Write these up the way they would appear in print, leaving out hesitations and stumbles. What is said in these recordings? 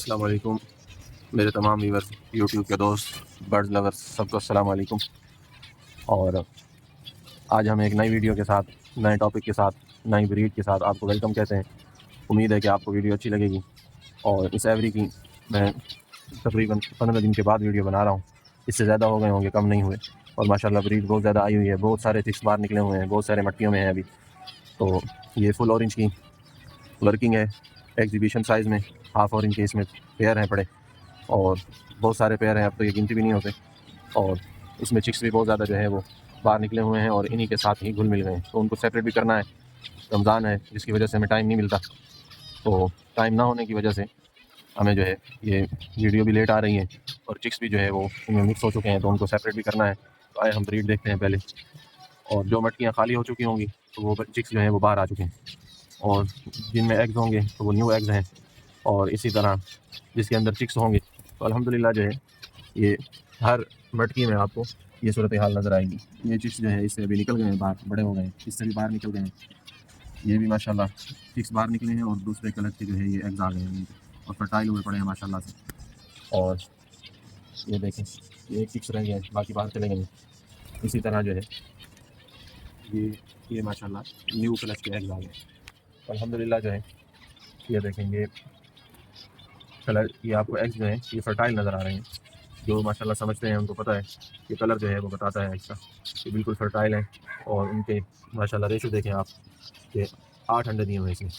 अस्सलाम वालेकुम मेरे तमाम व्यूअर्स, यूट्यूब के दोस्त, बर्ड्स लवर्स, सबको अस्सलाम वालेकुम। और आज हम एक नई वीडियो के साथ, नए टॉपिक के साथ, नई ब्रीड के साथ आपको वेलकम कहते हैं। उम्मीद है कि आपको वीडियो अच्छी लगेगी। और इस एवरी की मैं तकरीबन 15 दिन के बाद वीडियो बना रहा हूँ। इससे ज़्यादा हो गए होंगे, कम नहीं हुए। और माशाल्लाह ब्रीड बहुत ज़्यादा आई हुई है, बहुत सारे चिक्स बाहर निकले हुए हैं, बहुत सारे मट्टियों में हैं अभी। तो ये फुल ऑरेंज की वर्किंग है, एग्जीबिशन साइज़ में। हाफ ऑरेंज के इसमें पेयर हैं पड़े, और बहुत सारे पेयर हैं, अब तो ये गिनती भी नहीं होते। और इसमें चिक्स भी बहुत ज़्यादा जो है वो बाहर निकले हुए हैं, और इन्हीं के साथ ही घुल मिल गए हैं। तो उनको सेपरेट भी करना है। रमज़ान है, जिसकी वजह से हमें टाइम नहीं मिलता। तो टाइम ना होने की वजह से हमें जो है ये वीडियो भी लेट आ रही है, और चिक्स भी जो है वो इनमें मिक्स हो चुके हैं, तो उनको सेपरेट भी करना है। तो आए हम ब्रीड देखते हैं पहले। और जो मटकियाँ खाली हो चुकी होंगी तो वो चिक्स जो हैं वो बाहर आ चुके हैं, और जिनमें एग्स होंगे तो वो न्यू एग्स हैं। और इसी तरह जिसके अंदर चिक्स होंगे तो अल्हम्दुलिल्लाह जो है ये हर मटकी में आपको ये सूरत हाल नज़र आएगी। ये चिक्स जो है इससे अभी निकल गए हैं बाहर, बड़े हो गए हैं, इससे भी बाहर निकल गए हैं। ये भी माशाल्लाह चिक्स बाहर निकले हैं, और दूसरे कलर के जो है ये एग्स आ गए हैं, और फर्टाइल हुए पड़े हैं माशाल्लाह से। और ये देखें, ये एक चिक्स रह गए हैं, बाकी बाहर चले गए हैं। इसी तरह जो है ये ये माशाल्लाह न्यू कलर के एग्स आ गए। अल्हम्दुलिल्लाह जो है ये देखें, ये कलर, ये आपको एग्स जो है ये फर्टाइल नज़र आ रहे हैं। जो माशाल्लाह समझते हैं उनको पता है कि कलर जो है वो बताता है इसका, ये बिल्कुल फर्टाइल है। और उनके माशाल्लाह रेशो देखें आप, कि 8 अंडे दिए हुए हैं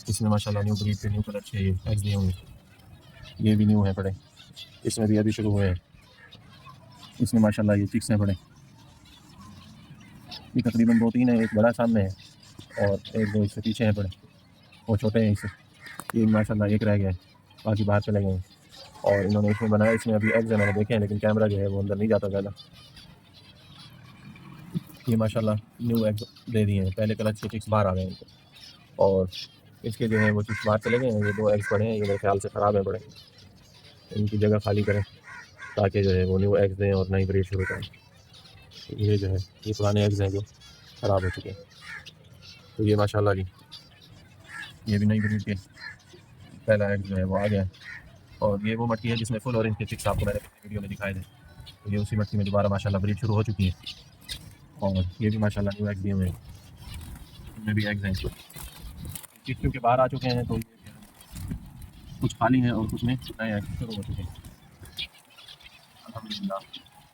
इसमें माशाल्लाह न्यू ब्रीड के न्यू कलर के ये एग्स दिए हुए हैं। ये भी न्यू है पड़े, इसमें भी अभी शुरू हुए हैं। इसमें माशाल्लाह ये चिक्स हैं पड़े, ये तकरीबन 2-3 है, एक बड़ा सामने है और एक दो इससे पीछे हैं पड़े, वो छोटे हैं इससे। ये माशाल्लाह एक रह गया है, बाकी बाहर चले गए हैं। और इन्होंने इसमें बनाया, इसमें अभी एग्स मैंने देखे हैं, लेकिन कैमरा जो है वो अंदर नहीं जाता ज़्यादा। ये माशाल्लाह न्यू एग्स दे दिए हैं, पहले कलच के चिक्स बाहर आ गए हैं। और इसके जो है वो चिक्स बाहर चले गए हैं। ये 2 एग्स पड़े हैं, ये मेरे ख्याल से ख़राब है पड़े, इनकी जगह खाली करें ताकि जो है वो न्यू एग्स दें और नई ब्रीड शुरू करें। ये जो है ये पुराने एग्स हैं जो ख़राब हो चुके हैं। तो ये माशाल्लाह जी, ये भी नई ब्रीड के पहला एग जो है वो आ गया है। और ये वो मटकी है जिसमें फुल ऑरेंज के चिक्स आपको मैंने वीडियो में दिखाए थे। तो ये उसी मटकी में दोबारा माशाल्लाह ब्रीड शुरू हो चुकी है। और ये भी माशाल्लाह न्यू एग दिए हुए हैं, इनमें भी एग्स हैं। चिक्स क्योंकि बाहर आ चुके हैं, तो ये कुछ खाली हैं और कुछ में नए एग शुरू हो चुके हैं। अल्हम्दुलिल्लाह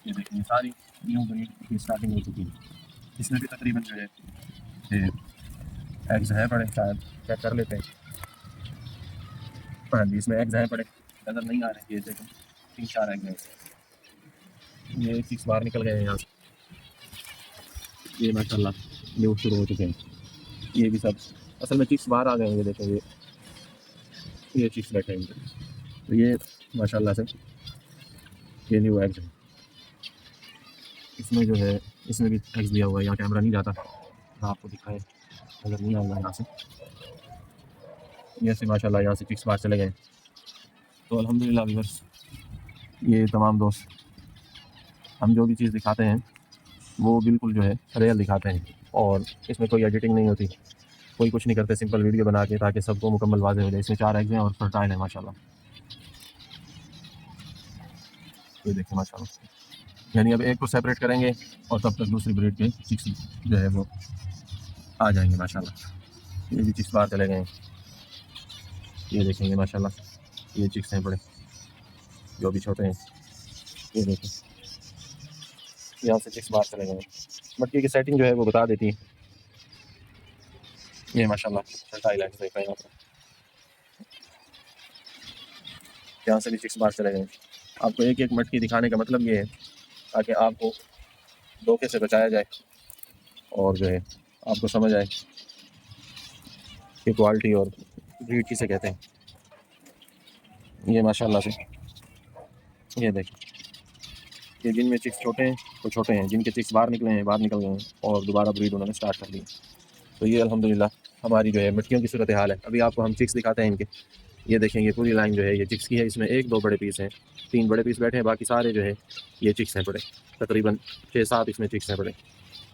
ये देखिए, सारी न्यू ब्रीड की स्टार्टिंग हो चुकी है। इसमें भी तकरीबन जो है एग्स हैं पड़े, शायद चेक कर लेते हैं। हाँ जी, इसमें एग्स हैं पड़े, नज़र नहीं आ रहे, ये देखें 3-4 एग्स हैं। ये चिक्स बाहर निकल गए हैं यहाँ से, ये माशाल्लाह न्यू शुरू हो चुके हैं। ये भी सब असल में चिक्स बाहर आ गए हैं, ये देखें, ये चिक्स बैठे हैं। तो ये माशाल्लाह से ये न्यू एग्स हैं। इसमें जो है इसमें भी एग्स दिया हुआ है, यहाँ कैमरा नहीं जाता, आपको दिखाए अगर नहीं आऊँगा यहाँ से। ये से माशाल्लाह यहाँ से चिक्स बाहर चले गए। तो अल्हम्दुलिल्लाह व्यूअर्स, ये तमाम दोस्त, हम जो भी चीज़ दिखाते हैं वो बिल्कुल जो है रियल दिखाते हैं, और इसमें कोई एडिटिंग नहीं होती, कोई कुछ नहीं करते, सिंपल वीडियो बना के, ताकि सबको मुकम्मल वाज़ेह हो जाए। इसमें 4 एग्स हैं और फर्टाइल है माशाल्लाह। ये देखें माशाल्लाह, यानी अब एक को सेपरेट करेंगे और तब तक दूसरी ब्रीड के चिक्स जो है वो आ जाएंगे माशाल्लाह। ये भी चिक्स बाहर चले गए हैं, ये देखेंगे माशाल्लाह, ये चिक्स हैं बड़े जो भी छोटे हैं। ये देखें, यहाँ से चिक्स बाहर चले गए हैं। मटकी की सेटिंग जो है वो बता देती है। ये माशाल्लाह फर्टाइल है, देख रहे हैं आप, यहाँ से भी चिक्स बाहर चले गए। आपको एक एक मटकी दिखाने का मतलब ये है ताकि आपको धोखे से बचाया जाए, और जो है आपको समझ आए कि क्वालिटी और ब्रीड किसे कहते हैं। ये माशाल्लाह से ये देखें, ये जिनमें चिक्स छोटे हैं तो छोटे हैं, जिनके चिक्स बाहर निकले हैं बाहर निकल गए हैं, और दोबारा ब्रीड उन्होंने स्टार्ट कर दी। तो ये अल्हम्दुलिल्लाह हमारी जो है मटकियों की सूरत हाल है। अभी आपको हम चिक्स दिखाते हैं इनके। ये देखें, ये पूरी लाइन जो है ये चिक्स की है। इसमें 1-2 बड़े पीस हैं, 3 बड़े पीस बैठे हैं, बाकी सारे जो है ये चिक्स हैं पड़े। तकरीबन 6-7 इसमें चिक्स हैं पड़े।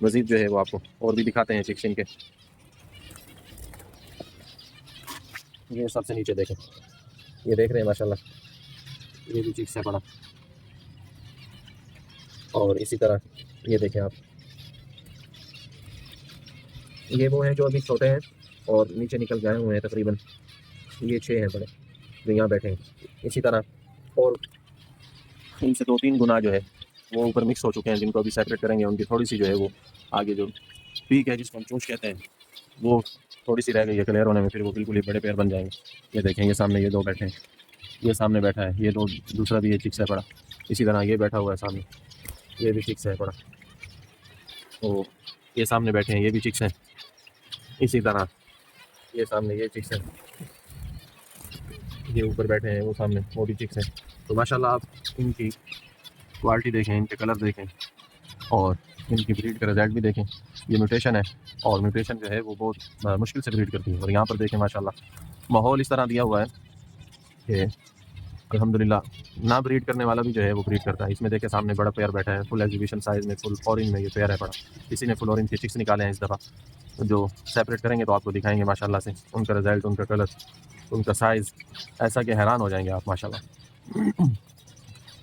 मज़ीद जो है वो आपको और भी दिखाते हैं चिक्स इनके। ये सबसे नीचे देखें, ये देख रहे हैं माशाल्लाह, ये भी चिक्स है पड़ा। और इसी तरह ये देखें आप, ये वो हैं जो अभी छोटे हैं और नीचे निकल गए हुए हैं तकरीबन, ये 6 हैं बड़े जो यहाँ बैठे हैं। इसी तरह और इनसे 2-3 गुना जो है वो ऊपर मिक्स हो चुके हैं, जिनको अभी सेपरेट करेंगे। उनकी थोड़ी सी जो है वो आगे जो पीक है जिसको हम चोंच कहते हैं वो थोड़ी सी रह गई है क्लियर होने में, फिर वो बिल्कुल ही बड़े पेड़ बन जाएंगे। ये देखें, ये सामने ये 2 बैठे हैं, ये सामने बैठा है, ये 2 दूसरा भी ये चिक्स है पड़ा। इसी तरह ये बैठा हुआ है सामने, ये भी चिक्स है पड़ा। तो ये सामने बैठे हैं, ये भी चिक्स हैं। इसी तरह ये सामने ये चिक्स हैं, ये ऊपर बैठे हैं वो सामने वो भी चिक्स हैं। तो माशाल्लाह आप इनकी क्वालिटी देखें, इनके कलर देखें और इनकी ब्रीड का रिजल्ट भी देखें। ये म्यूटेशन है और म्यूटेशन जो है वो बहुत मुश्किल से ब्रीड करती है। और यहाँ पर देखें माशाल्लाह माहौल इस तरह दिया हुआ है कि अल्हम्दुलिल्लाह ना ब्रीड करने वाला भी जो है वो ब्रीड करता है। इसमें देखें सामने बड़ा पेयर बैठा है, फुल एग्जीबिशन साइज़ में, फुल ऑरेंज में ये पेयर है पड़ा। किसी ने फुल ऑरेंज के चिक्स निकाले हैं इस दफ़ा, जो सेपरेट करेंगे तो आपको दिखाएंगे माशाल्लाह से उनका रिजल्ट, उनका कलर, उनका साइज़ ऐसा कि हैरान हो जाएंगे आप माशाल्लाह।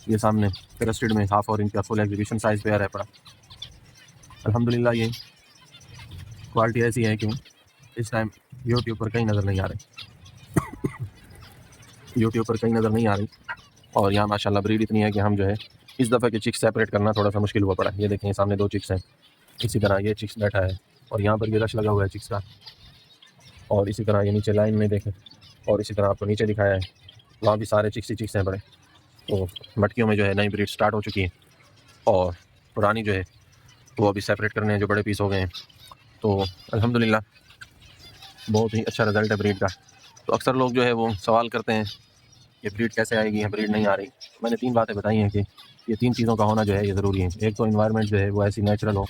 ये सामने क्रस्टेड में हाफ ऑरेंज का फुल एग्जीबिशन साइज़ पेयर है पड़ा। अल्हम्दुलिल्लाह ये क्वालिटी ऐसी है कि इस टाइम यूट्यूब पर कहीं नज़र नहीं आ रही, यूट्यूब पर कहीं नज़र नहीं आ रही। और यहाँ माशाल्लाह ब्रीड इतनी है कि हम जो है इस दफ़े के चिक्स सेपरेट करना थोड़ा सा मुश्किल हुआ पड़ा। ये देखें सामने 2 चिक्स हैं, इसी तरह ये चिक्स बैठा है और यहाँ पर भी रश लगा हुआ है चिक्स का। और इसी तरह ये नीचे लाइन में देखें, और इसी तरह आपको नीचे दिखाया है, वहाँ भी सारे चिक्स ही चिक्स हैं बड़े। तो मटकियों में जो है नई ब्रीड स्टार्ट हो चुकी है और पुरानी जो है वो अभी सेपरेट करने हैं, जो बड़े पीस हो गए हैं। तो अल्हम्दुलिल्लाह बहुत ही अच्छा रिज़ल्ट है ब्रीड का। तो अक्सर लोग जो है वो सवाल करते हैं कि ब्रीड कैसे आएगी, या ब्रीड नहीं आ रही। मैंने 3 बातें बताई हैं कि ये 3 चीज़ों का होना जो है ये ज़रूरी है। एक तो एनवायरनमेंट जो है वो ऐसी नेचुरल हो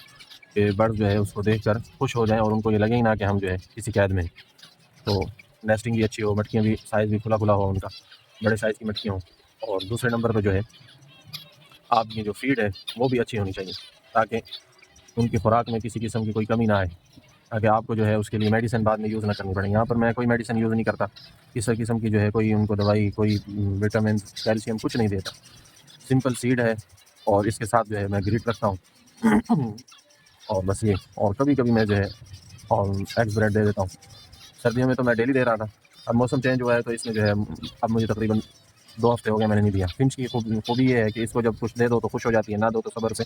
कि बर्ड जो है उसको देखकर खुश हो जाएँ और उनको ये लगे ही ना कि हम जो है किसी कैद में। तो नेस्टिंग भी अच्छी हो, मटकियाँ भी साइज़ भी खुला खुला हो उनका, बड़े साइज़ की मटकियाँ हों। और दूसरे नंबर पर जो है आपकी जो फीड है वो भी अच्छी होनी चाहिए, ताकि उनकी खुराक में किसी किस्म की कोई कमी ना आए, ताकि आपको जो है उसके लिए मेडिसिन बाद में यूज़ ना करनी पड़े। यहाँ पर मैं कोई मेडिसिन यूज़ नहीं करता, किसी किस्म की जो है कोई उनको दवाई, कोई विटामिन, कैल्शियम कुछ नहीं देता। सिंपल सीड है और इसके साथ जो है मैं ग्रिट रखता हूँ और बस ये। और कभी कभी मैं जो है और एग्स ब्रेड दे देता हूँ। सर्दियों में तो मैं डेली दे रहा था, अब मौसम चेंज हुआ है तो इसमें जो है अब मुझे तकरीबन 2 हफ्ते हो गए मैंने नहीं दिया। फिंच की खूबी ये है कि इसको जब कुछ दे दो तो खुश हो जाती है, ना दो तो सब्र से,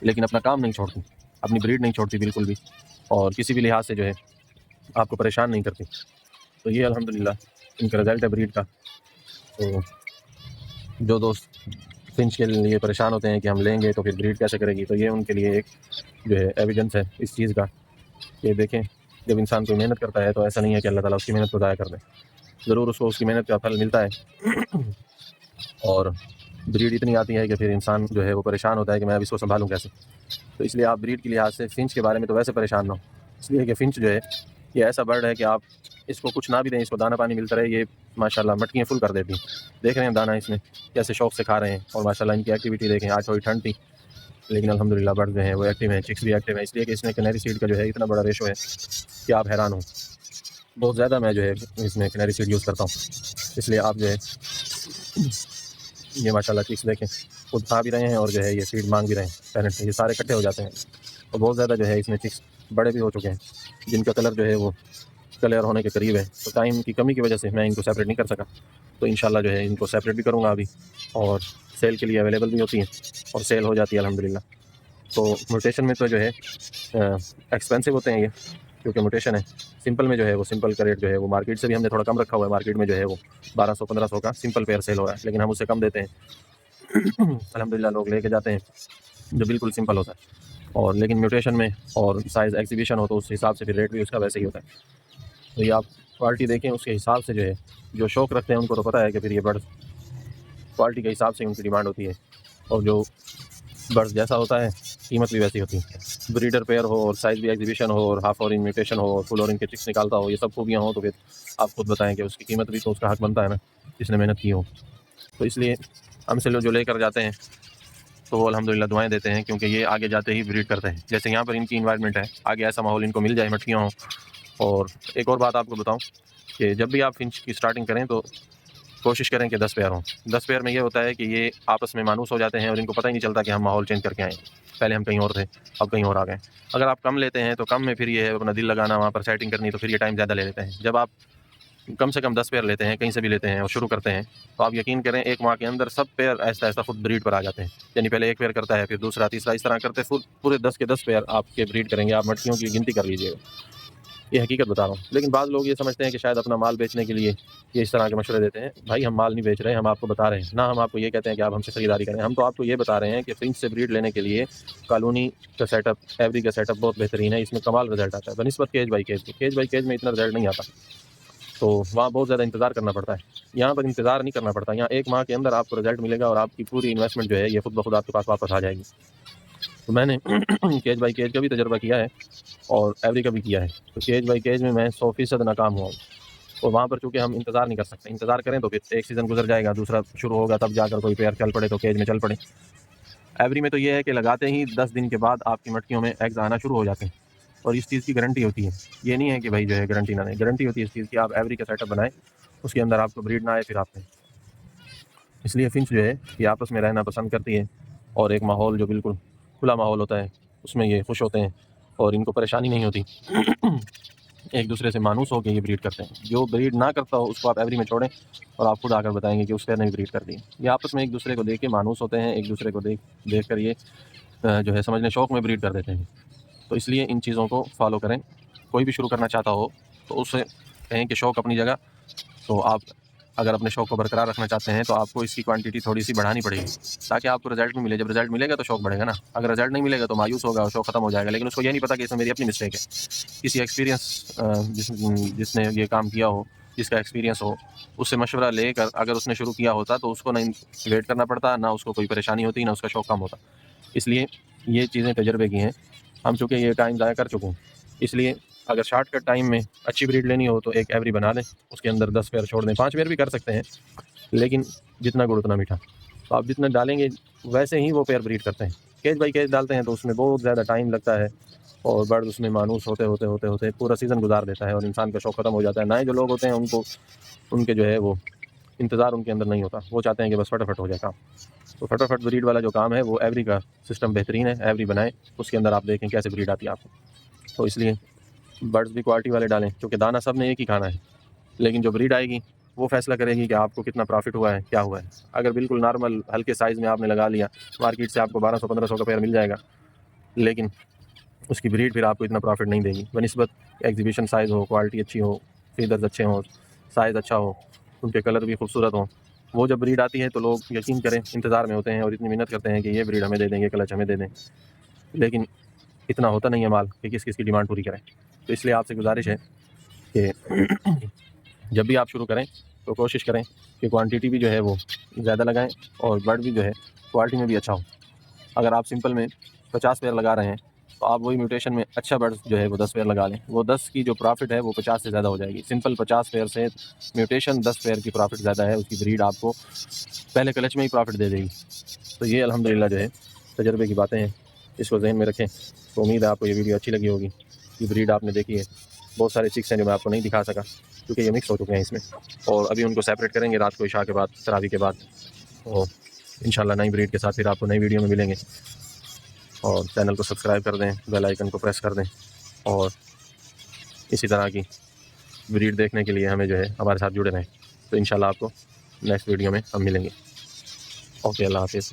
लेकिन अपना काम नहीं छोड़ती, अपनी ब्रीड नहीं छोड़ती बिल्कुल भी, और किसी भी लिहाज से जो है आपको परेशान नहीं करती। तो ये अल्हम्दुलिल्लाह इनका रिज़ल्ट है ब्रीड का। तो जो दोस्त फिंच के लिए परेशान होते हैं कि हम लेंगे तो फिर ब्रीड कैसे करेगी, तो ये उनके लिए एक जो है एविडेंस है इस चीज़ का कि देखें जब इंसान कोई मेहनत करता है तो ऐसा नहीं है कि अल्लाह ताला उसकी मेहनत को ज़ाया कर दे, ज़रूर उसको उसकी मेहनत का फल मिलता है। और ब्रीड इतनी आती है कि फिर इंसान जो है वो परेशान होता है कि मैं अब इसको संभालूं कैसे। तो इसलिए आप ब्रीड के लिहाज से फिंच के बारे में तो वैसे परेशान ना हो, इसलिए कि फिंच जो है ये ऐसा बर्ड है कि आप इसको कुछ ना भी दें, इसको दाना पानी मिलता रहे, ये माशाल्लाह मटकियाँ फुल कर देती हैं। देख रहे हैं दाना इसमें कैसे शौक से खा रहे हैं, और माशाल्लाह इनकी एक्टिविटी देखें। आज थोड़ी ठंड थी लेकिन अल्हम्दुलिल्लाह बर्ड जो है वो एक्टिव हैं, चिक्स भी एक्टिव हैं, इसलिए कि इसमें कैनरी सीड का जो है इतना बड़ा रेशो है कि आप हैरान हो। बहुत ज़्यादा मैं जो है इसमें कैनरी सीड यूज़ करता हूँ, इसलिए आप जो है ये माशाल्लाह चिक्स देखें खुद खा भी रहे हैं और जो है ये फीड मांग भी रहे हैं, पेरेंट्स से ये सारे इकट्ठे हो जाते हैं। और बहुत ज़्यादा जो है इसमें चिक्स बड़े भी हो चुके हैं, जिनका कलर जो है वो क्लियर होने के करीब है। तो टाइम की कमी की वजह से मैं इनको सेपरेट नहीं कर सका, तो इंशाल्लाह जो है इनको सेपरेट भी करूँगा अभी, और सेल के लिए अवेलेबल भी होती हैं और सेल हो जाती है अल्हम्दुलिल्लाह। तो म्यूटेशन में तो जो है एक्सपेंसिव होते हैं ये, क्योंकि म्यूटेशन है। सिंपल में जो है वो सिंपल का रेट जो है वो मार्केट से भी हमने थोड़ा कम रखा हुआ है, मार्केट में जो है वो 1200-1500 का सिंपल पेयर सेल हो रहा है, लेकिन हम उससे कम देते हैं। अल्हम्दुलिल्लाह लोग लेके जाते हैं जो बिल्कुल सिंपल होता है। और लेकिन म्यूटेशन में और साइज़ एग्जीबिशन हो तो उस हिसाब से फिर रेट भी उसका वैसे ही होता है। तो ये आप क्वालिटी देखें उसके हिसाब से जो है, जो शौक़ रखते हैं उनको तो पता है कि फिर ये बर्ड क्वालिटी के हिसाब से उनकी डिमांड होती है, और जो बर्ड्स जैसा होता है कीमत भी वैसी होती है। ब्रीडर पेयर हो और साइज़ भी एग्जीबिशन हो और हाफ ऑरेंज म्यूटेशन हो और फुल ऑरेंज के चिक्स निकालता हो, ये सब खूबियाँ हो तो फिर आप खुद बताएं कि उसकी कीमत भी तो उसका हक बनता है ना, जिसने मेहनत की हो। तो इसलिए हमसे लोग जो लेकर जाते हैं तो वो अल्हम्दुलिल्लाह दुआएं देते हैं, क्योंकि ये आगे जाते ही ब्रीड करते हैं। जैसे यहाँ पर इनकी इन्वायरमेंट है, आगे ऐसा माहौल इनको मिल जाए, मटकियाँ हों। और एक और बात आपको बताऊँ कि जब भी आप फिंच की स्टार्टिंग करें तो कोशिश करें कि 10 पेयर हों। 10 पेयर में ये होता है कि ये आपस में मानूस हो जाते हैं और इनको पता ही नहीं चलता कि हम माहौल चेंज करके आए। पहले हम कहीं और थे, अब कहीं और आ गए। अगर आप कम लेते हैं तो कम में फिर ये है अपना दिल लगाना, वहाँ पर सेटिंग करनी, तो फिर ये टाइम ज़्यादा ले लेते हैं। जब आप कम से कम 10 पेयर लेते हैं, कहीं से भी लेते हैं और शुरू करते हैं, तो आप यकीन करें 1 माह के अंदर सब पेयर ऐसा-ऐसा खुद ब्रीड पर आ जाते हैं। यानी पहले 1 पेयर करता है, फिर दूसरा, तीसरा, इस तरह करते पूरे 10 के 10 पेयर आपके ब्रीड करेंगे। आप मटकियों की गिनती कर लीजिएगा। ये हकीकत बता रहा हूँ। लेकिन बाद लोग ये समझते हैं कि शायद अपना माल बेचने के लिए ये इस तरह के मशवरे देते हैं। भाई हम माल नहीं बेच रहे हैं, हम आपको बता रहे हैं। ना हम आपको ये कहते हैं कि आप हमसे खरीदारी करें। हम तो आपको ये बता रहे हैं कि फिंच से ब्रीड लेने के लिए कॉलोनी का सेटअप, एवरी का सेटअप बहुत बेहतरीन है। इसमें कमाल रिजल्ट आता है बनिस्बत केज बाई केज के। केज बाई केज में इतना रिजल्ट नहीं आता, तो वहाँ बहुत ज़्यादा इंतज़ार करना पड़ता है। यहाँ पर इंतज़ार नहीं करना पड़ता। यहाँ 1 माह के अंदर आपको रिजल्ट मिलेगा और आपकी पूरी इन्वेस्टमेंट जो है ये खुद ब खुद आपके पास वापस आ जाएगी। तो मैंने केज बाई केज का भी तजुर्बा किया है और एवरी का भी किया है। तो केज बाई केज में मैं 100% नाकाम हुआ हूँ। तो वहाँ पर चूँकि हम इंतज़ार नहीं कर सकते। इंतज़ार करें तो फिर एक सीज़न गुजर जाएगा, दूसरा शुरू होगा, तब जाकर कोई पेयर चल पड़े तो केज में चल पड़े। एवरी में तो ये है कि लगाते ही 10 दिन के बाद आपकी मटकियों में एग्स आना शुरू हो जाते हैं और इस चीज़ की गारंटी होती है। ये नहीं है कि भाई जो है गारंटी ना दें, गारंटी होती है इस चीज़ की। आप एवरी का सेटअप बनाएं, उसके अंदर आपको ब्रीड ना आए फिर आप। इसलिए फिंच जो है ये आपस में रहना पसंद करती है और एक माहौल जो बिल्कुल खुला माहौल होता है उसमें ये खुश होते हैं और इनको परेशानी नहीं होती। एक दूसरे से मानूस होकर ये ब्रीड करते हैं। जो ब्रीड ना करता हो उसको आप एवरी में छोड़ें और आप खुद आकर बताएंगे कि उस पेयर ने भी ब्रीड कर दी। ये आपस में एक दूसरे को देख के मानूस होते हैं, एक दूसरे को देख कर ये जो है समझने शौक़ में ब्रीड कर देते हैं। तो इसलिए इन चीज़ों को फॉलो करें। कोई भी शुरू करना चाहता हो तो उससे कहें कि शौक़ अपनी जगह, तो आप अगर अपने शौक़ को बरकरार रखना चाहते हैं तो आपको इसकी क्वांटिटी थोड़ी सी बढ़ानी पड़ेगी ताकि आपको रिजल्ट भी मिले। जब रिजल्ट मिलेगा तो शौक़ बढ़ेगा ना। अगर रिजल्ट नहीं मिलेगा तो मायूस होगा और शौक़ खत्म हो जाएगा। लेकिन उसको ये नहीं पता कि इसमें मेरी अपनी मिस्टेक है। किसी एक्सपीरियंस जिसने ये काम किया हो, जिसका एक्सपीरियंस हो, उससे मशवरा लेकर अगर उसने शुरू किया होता तो उसको ना वेट करना पड़ता, ना उसको कोई परेशानी होती, ना उसका शौक़ कम होता। इसलिए ये चीज़ें तजर्बे की हैं। हम चूँकि ये टाइम ज़ाया कर चुके हैं, इसलिए अगर शॉर्टकट टाइम में अच्छी ब्रीड लेनी हो तो एक एवरी बना लें, उसके अंदर 10 पेयर छोड़ दें। 5 पेयर भी कर सकते हैं, लेकिन जितना गुड़ उतना मीठा। तो आप जितना डालेंगे वैसे ही वो पेयर ब्रीड करते हैं। केज बाई केज डालते हैं तो उसमें बहुत ज़्यादा टाइम लगता है और बर्ड उसमें मानूस होते पूरा सीज़न गुजार देता है और इंसान का शौक़ ख़त्म हो जाता है। नए जो लोग होते हैं उनको उनके जो है वो इंतज़ार उनके अंदर नहीं होता। वो चाहते हैं कि बस फटाफट हो जाए काम। तो फटाफट ब्रीड वाला जो काम है वो एवरी का सिस्टम बेहतरीन है। एवरी बनाएँ, उसके अंदर आप देखें कैसे ब्रीड आती है आपको। तो इसलिए बर्ड्स भी क्वालिटी वाले डालें, क्योंकि दाना सब ने एक ही खाना है, लेकिन जो ब्रीड आएगी वो फैसला करेगी कि आपको कितना प्रॉफिट हुआ है, क्या हुआ है। अगर बिल्कुल नॉर्मल हल्के साइज़ में आपने लगा लिया, मार्केट से आपको 1200-1500 का पेयर मिल जाएगा, लेकिन उसकी ब्रीड फिर आपको इतना प्रॉफिट नहीं देगी। बनिस्बत एग्जीबिशन साइज़ हो, क्वालिटी अच्छी हो, फीदर्स अच्छे हों, साइज़ अच्छा हो, उनके कलर भी खूबसूरत हों, वो जब ब्रीड आती है तो लोग यकीन करें इंतज़ार में होते हैं और इतनी मेहनत करते हैं कि ये ब्रीड हमें दे दें, ये क्लच हमें दे दें, लेकिन इतना होता नहीं है माल कि किस की डिमांड पूरी करें। तो इसलिए आपसे गुजारिश है कि जब भी आप शुरू करें तो कोशिश करें कि क्वांटिटी भी जो है वो ज़्यादा लगाएं और बर्ड भी जो है क्वालिटी में भी अच्छा हो। अगर आप सिंपल में 50 पेयर लगा रहे हैं तो आप वही म्यूटेशन में अच्छा बर्ड जो है वो 10 पेयर लगा लें। वो 10 की जो प्रॉफिट है वो 50 से ज़्यादा हो जाएगी। सिंपल 50 पेयर से म्यूटेशन 10 पेयर की प्रॉफिट ज़्यादा है। उसकी ब्रीड आपको पहले क्लच में ही प्रॉफिट दे देगी। तो ये अल्हम्दुलिल्लाह जो है तजर्बे की बातें हैं, इसको ज़हन में रखें। तो उम्मीद है आपको ये वीडियो अच्छी लगी होगी। ये ब्रीड आपने देखी है, बहुत सारे चिक्स हैं जो मैं आपको नहीं दिखा सका क्योंकि ये मिक्स हो चुके हैं इसमें, और अभी उनको सेपरेट करेंगे रात को इशा के बाद, तरावी के बाद। तो इंशाल्लाह नई ब्रीड के साथ फिर आपको नई वीडियो में मिलेंगे। और चैनल को सब्सक्राइब कर दें, बेल आइकन को प्रेस कर दें और इसी तरह की ब्रीड देखने के लिए हमें जो है हमारे साथ जुड़े रहें। तो इंशाल्लाह आपको नेक्स्ट वीडियो में हम मिलेंगे। ओके, अल्लाह हाफ़िज़।